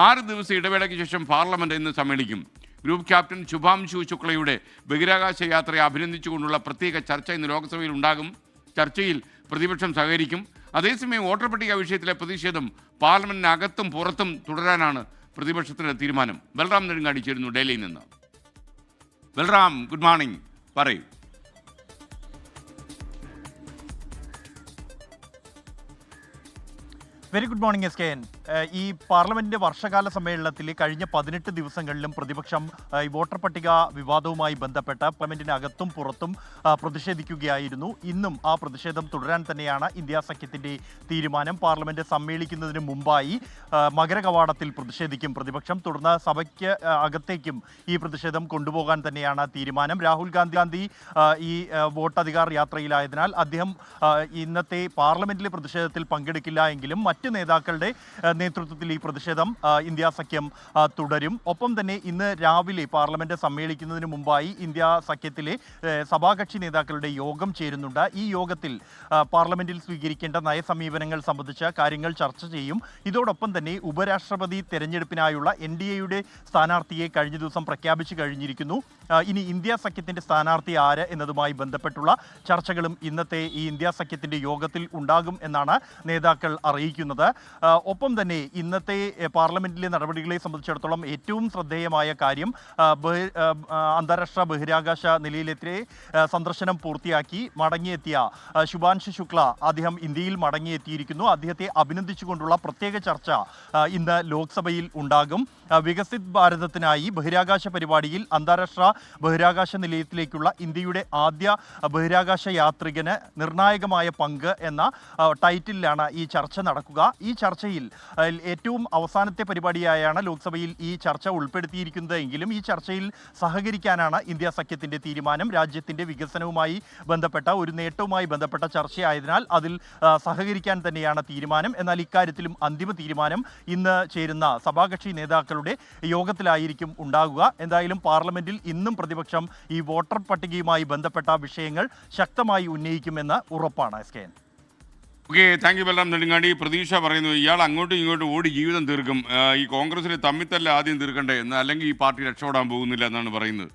6 ദിവസ ഇടവേളയ്ക്ക് ശേഷം പാർലമെന്റ് ഇന്ന് സമ്മേളിക്കും. ഗ്രൂപ്പ് ക്യാപ്റ്റൻ ശുഭാംശു ശുക്ലയുടെ ബഹിരാകാശ യാത്രയെ അഭിനന്ദിച്ചുകൊണ്ടുള്ള പ്രത്യേക ചർച്ച ഇന്ന് ലോക്സഭയിൽ ഉണ്ടാകും. ചർച്ചയിൽ പ്രതിപക്ഷം സഹകരിക്കും. അതേസമയം വോട്ടർ പട്ടിക വിഷയത്തിലെ പ്രതിഷേധം പാർലമെന്റിനകത്തും പുറത്തും തുടരാനാണ് പ്രതിപക്ഷത്തിന്റെ തീരുമാനം. ബൽറാം നെടുങ്ങാടി ചേരുന്നു ഡൽഹിയിൽ നിന്ന്. Balram, good morning. പറയൂ. Very good morning S K N. ഈ പാർലമെന്റ് വർഷകാല സമ്മേളനത്തിൽ കഴിഞ്ഞ 18 ദിവസങ്ങളിലും പ്രതിപക്ഷം ഈ വോട്ടർ പട്ടിക വിവാദവുമായി ബന്ധപ്പെട്ട് പാർലമെന്റിനകത്തും പുറത്തും പ്രതിഷേധിക്കുകയായിരുന്നു. ഇന്നും ആ പ്രതിഷേധം തുടരാൻ തന്നെയാണ് ഇന്ത്യ സഖ്യത്തിന്റെ തീരുമാനം. പാർലമെന്റ് സമ്മേളിക്കുന്നതിന് മുമ്പായി മകരകവാടത്തിൽ പ്രതിഷേധിക്കും പ്രതിപക്ഷം. തുടർന്ന് സഭയ്ക്ക് അകത്തേക്കും ഈ പ്രതിഷേധം കൊണ്ടുപോകാൻ തന്നെയാണ് തീരുമാനം. രാഹുൽ ഗാന്ധി ഈ വോട്ടധികാർ യാത്രയിലായതിനാൽ അദ്ദേഹം ഇന്നത്തെ പാർലമെന്റിലെ പ്രതിഷേധത്തിൽ പങ്കെടുക്കില്ല എങ്കിലും മറ്റ് നേതാക്കളുടെ നേതൃത്വത്തിൽ ഈ പ്രതിഷേധം ഇന്ത്യ സഖ്യം തുടരും. ഒപ്പം തന്നെ ഇന്ന് രാവിലെ പാർലമെന്റ് സമ്മേളിക്കുന്നതിന് മുമ്പായി ഇന്ത്യ സഖ്യത്തിലെ സഭാകക്ഷി നേതാക്കളുടെ യോഗം ചേരുന്നുണ്ട്. ഈ യോഗത്തിൽ പാർലമെന്റിൽ സ്വീകരിക്കേണ്ട നയസമീപനങ്ങൾ സംബന്ധിച്ച കാര്യങ്ങൾ ചർച്ച ചെയ്യും. ഇതോടൊപ്പം തന്നെ ഉപരാഷ്ട്രപതി തെരഞ്ഞെടുപ്പിനായുള്ള NDAയുടെ സ്ഥാനാർത്ഥിയെ കഴിഞ്ഞ ദിവസം പ്രഖ്യാപിച്ചു കഴിഞ്ഞിരിക്കുന്നു. ഇനി ഇന്ത്യ സഖ്യത്തിന്റെ സ്ഥാനാർത്ഥി ആര് എന്നതുമായി ബന്ധപ്പെട്ടുള്ള ചർച്ചകളും ഇന്നത്തെ ഈ ഇന്ത്യ സഖ്യത്തിന്റെ യോഗത്തിൽ ഉണ്ടാകും എന്നാണ് നേതാക്കൾ അറിയിക്കുന്നത്. ഒപ്പം തന്നെ ഇന്നത്തെ പാർലമെന്റിലെ നടപടികളെ സംബന്ധിച്ചിടത്തോളം ഏറ്റവും ശ്രദ്ധേയമായ കാര്യം അന്താരാഷ്ട്ര ബഹിരാകാശ നിലയത്തിലെ സന്ദർശനം പൂർത്തിയാക്കി മടങ്ങിയെത്തിയ ശുഭാംശു ശുക്ല അദ്ദേഹം ഇന്ത്യയിൽ മടങ്ങിയെത്തിയിരിക്കുന്നു. അദ്ദേഹത്തെ അഭിനന്ദിച്ചുകൊണ്ടുള്ള പ്രത്യേക ചർച്ച ഇന്ന് ലോക്സഭയിൽ ഉണ്ടാകും. വികസിത് ഭാരതത്തിനായി ബഹിരാകാശ പരിപാടിയിൽ അന്താരാഷ്ട്ര ബഹിരാകാശ നിലയത്തിലേക്കുള്ള ഇന്ത്യയുടെ ആദ്യ ബഹിരാകാശ യാത്രികന് നിർണായകമായ പങ്ക് എന്ന ടൈറ്റിലാണ് ഈ ചർച്ച നടക്കുക. ഈ ചർച്ചയിൽ ഏറ്റവും അവസാനത്തെ പരിപാടിയായാണ് ലോക്സഭയിൽ ഈ ചർച്ച ഉൾപ്പെടുത്തിയിരിക്കുന്നത് എങ്കിലും ഈ ചർച്ചയിൽ സഹകരിക്കാനാണ് ഇന്ത്യ സഖ്യത്തിന്റെ തീരുമാനം. രാജ്യത്തിന്റെ വികസനവുമായി ബന്ധപ്പെട്ട ഒരു നേട്ടവുമായി ബന്ധപ്പെട്ട ചർച്ചയായതിനാൽ അതിൽ സഹകരിക്കാൻ തന്നെയാണ് തീരുമാനം. എന്നാൽ ഇക്കാര്യത്തിലും അന്തിമ തീരുമാനം ഇന്ന് ചേരുന്ന സഭാകക്ഷി നേതാക്കളുടെ യോഗത്തിലായിരിക്കും ഉണ്ടാകുക. എന്തായാലും പാർലമെന്റിൽ ഇന്നും പ്രതിപക്ഷം ഈ വോട്ടർ പട്ടികയുമായി ബന്ധപ്പെട്ട വിഷയങ്ങൾ ശക്തമായി ഉന്നയിക്കുമെന്ന് ഉറപ്പാണ് S K N. Okay, thank you Balram Nedungadi. പ്രതീക്ഷ പറയുന്നു ഇയാൾ അങ്ങോട്ടും ഇങ്ങോട്ടും ഓടി ജീവിതം തീർക്കും, ഈ കോൺഗ്രസിൽ തമ്മിത്തല്ല ആദ്യം തീർക്കണ്ടേ എന്ന്, അല്ലെങ്കിൽ ഈ പാർട്ടി രക്ഷപ്പെടാൻ പോകുന്നില്ല എന്നാണ് പറയുന്നത്.